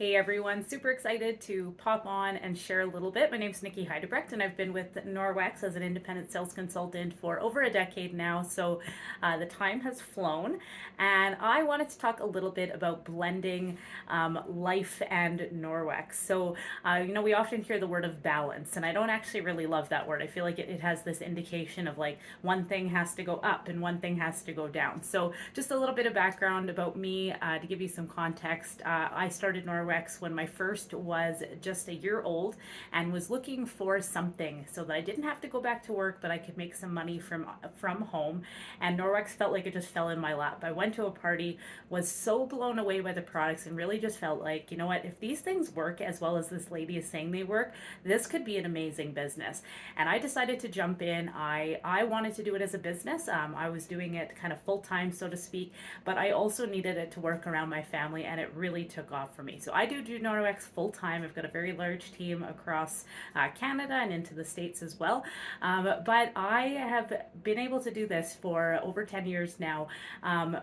Hey everyone, super excited to pop on and share a little bit. My name's Nikki Heidebrecht, and I've been with Norwex as an independent sales consultant for over a decade now, so the time has flown. And I wanted to talk a little bit about blending life and Norwex. We often hear the word of balance, and I don't actually really love that word. I feel like it has this indication of like one thing has to go up and one thing has to go down. So, just a little bit of background about me to give you some context. I started Norwex when my first was just a year old and was looking for something so that I didn't have to go back to work, but I could make some money from home. And Norwex felt like it just fell in my lap. I went to a party, was so blown away by the products, and really just felt like, you know what, if these things work as well as this lady is saying they work, this could be an amazing business. And I decided to jump in. I wanted to do it as a business. I was doing it kind of full time, so to speak, but I also needed it to work around my family, and it really took off for me. So I do Norwex full time. I've got a very large team across Canada and into the States as well. But I have been able to do this for over 10 years now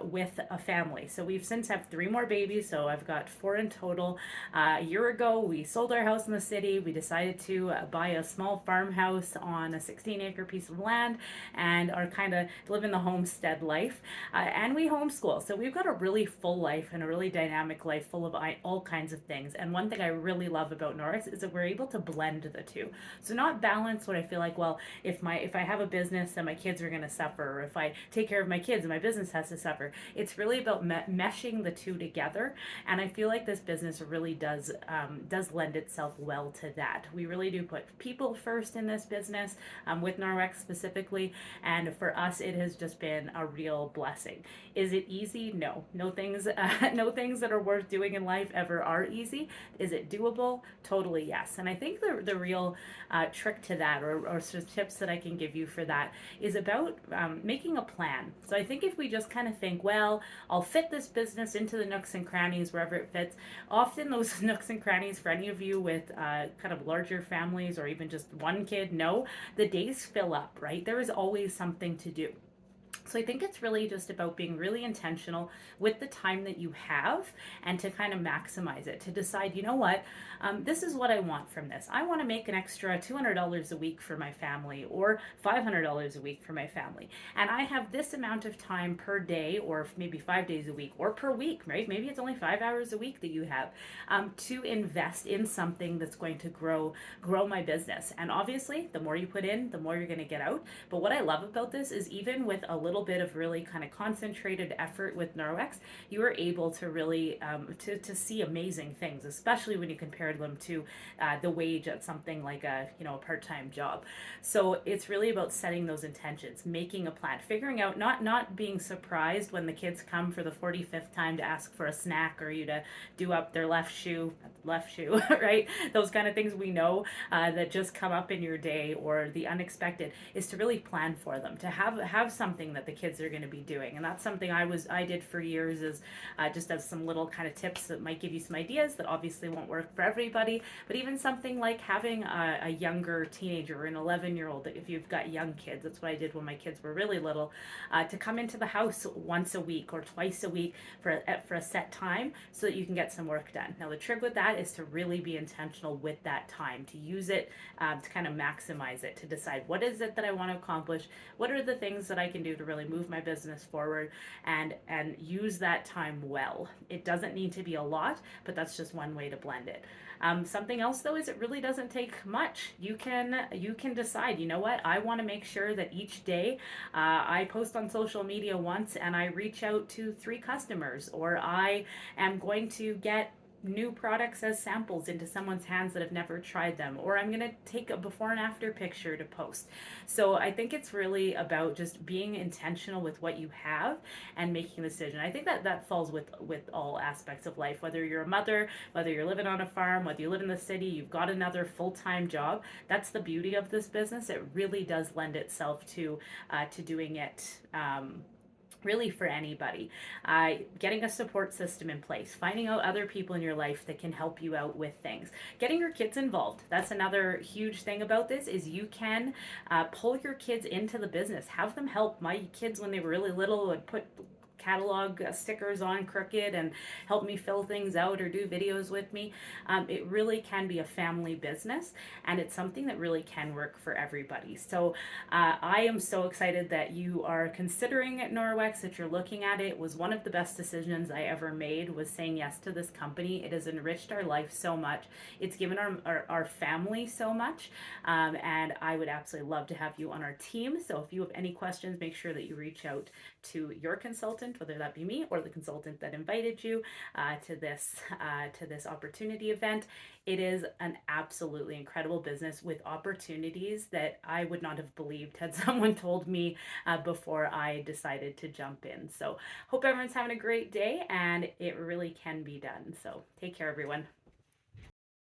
with a family. So we've since have three more babies. So I've got four in total. A year ago, we sold our house in the city. We decided to buy a small farmhouse on a 16-acre piece of land and are kind of living the homestead life. And we homeschool. So we've got a really full life and a really dynamic life full of all kinds of things. And one thing I really love about Norwex is that we're able to blend the two. So not balance what I feel like, well, if I have a business then my kids are going to suffer, or if I take care of my kids and my business has to suffer. It's really about meshing the two together. And I feel like this business really does lend itself well to that. We really do put people first in this business, with Norwex specifically. And for us, it has just been a real blessing. Is it easy? No. No things that are worth doing in life ever are easy. Is it doable? Totally yes. And I think the real trick to that, or some tips that I can give you for that, is about making a plan. So I think if we just kind of think, well, I'll fit this business into the nooks and crannies wherever it fits. Often those nooks and crannies, for any of you with kind of larger families or even just one kid, no, the days fill up, right? There is always something to do. So I think it's really just about being really intentional with the time that you have, and to kind of maximize it, to decide, you know what, this is what I want from this. I want to make an extra $200 a week for my family, or $500 a week for my family. And I have this amount of time per day, or maybe 5 days a week, or per week, right? Maybe it's only 5 hours a week that you have to invest in something that's going to grow my business. And obviously, the more you put in, the more you're going to get out. But what I love about this is, even with a little bit of really kind of concentrated effort with Norwex, you are able to really to see amazing things, especially when you compare them to the wage at something like a part-time job. So it's really about setting those intentions, making a plan, figuring out, not being surprised when the kids come for the 45th time to ask for a snack, or you to do up their left shoe, right? Those kind of things we know that just come up in your day, or the unexpected, is to really plan for them, to have something that the kids are going to be doing. And that's something I did for years, is just as some little kind of tips that might give you some ideas that obviously won't work for everybody, but even something like having a younger teenager, or an 11-year-old, if you've got young kids. That's what I did when my kids were really little, to come into the house once a week or twice a week for a set time, so that you can get some work done. Now the trick with that is to really be intentional with that time, to use it to kind of maximize it, to decide what is it that I want to accomplish, what are the things that I can do to really move my business forward, and use that time well. It doesn't need to be a lot, but that's just one way to blend it. Something else though is, it really doesn't take much. You can decide, you know what, I want to make sure that each day I post on social media once and I reach out to 3 customers, or I am going to get new products as samples into someone's hands that have never tried them, or I'm going to take a before and after picture to post. So I think it's really about just being intentional with what you have and making a decision. I think that falls with all aspects of life, whether you're a mother, whether you're living on a farm, whether you live in the city, you've got another full-time job. That's the beauty of this business. It really does lend itself to doing it really for anybody. Getting a support system in place, finding out other people in your life that can help you out with things, getting your kids involved. That's another huge thing about this, is you can pull your kids into the business, have them help. My kids, when they were really little, would put catalog stickers on crooked and help me fill things out or do videos with me. It really can be a family business, and it's something that really can work for everybody. So I am so excited that you are considering it, Norwex, that you're looking at it. It was one of the best decisions I ever made, was saying yes to this company. It has enriched our life so much. It's given our family so much. And I would absolutely love to have you on our team. So if you have any questions, make sure that you reach out to your consultant, whether that be me or the consultant that invited you to this opportunity event. It is an absolutely incredible business with opportunities that I would not have believed had someone told me before I decided to jump in. So hope everyone's having a great day, and it really can be done. So take care, everyone.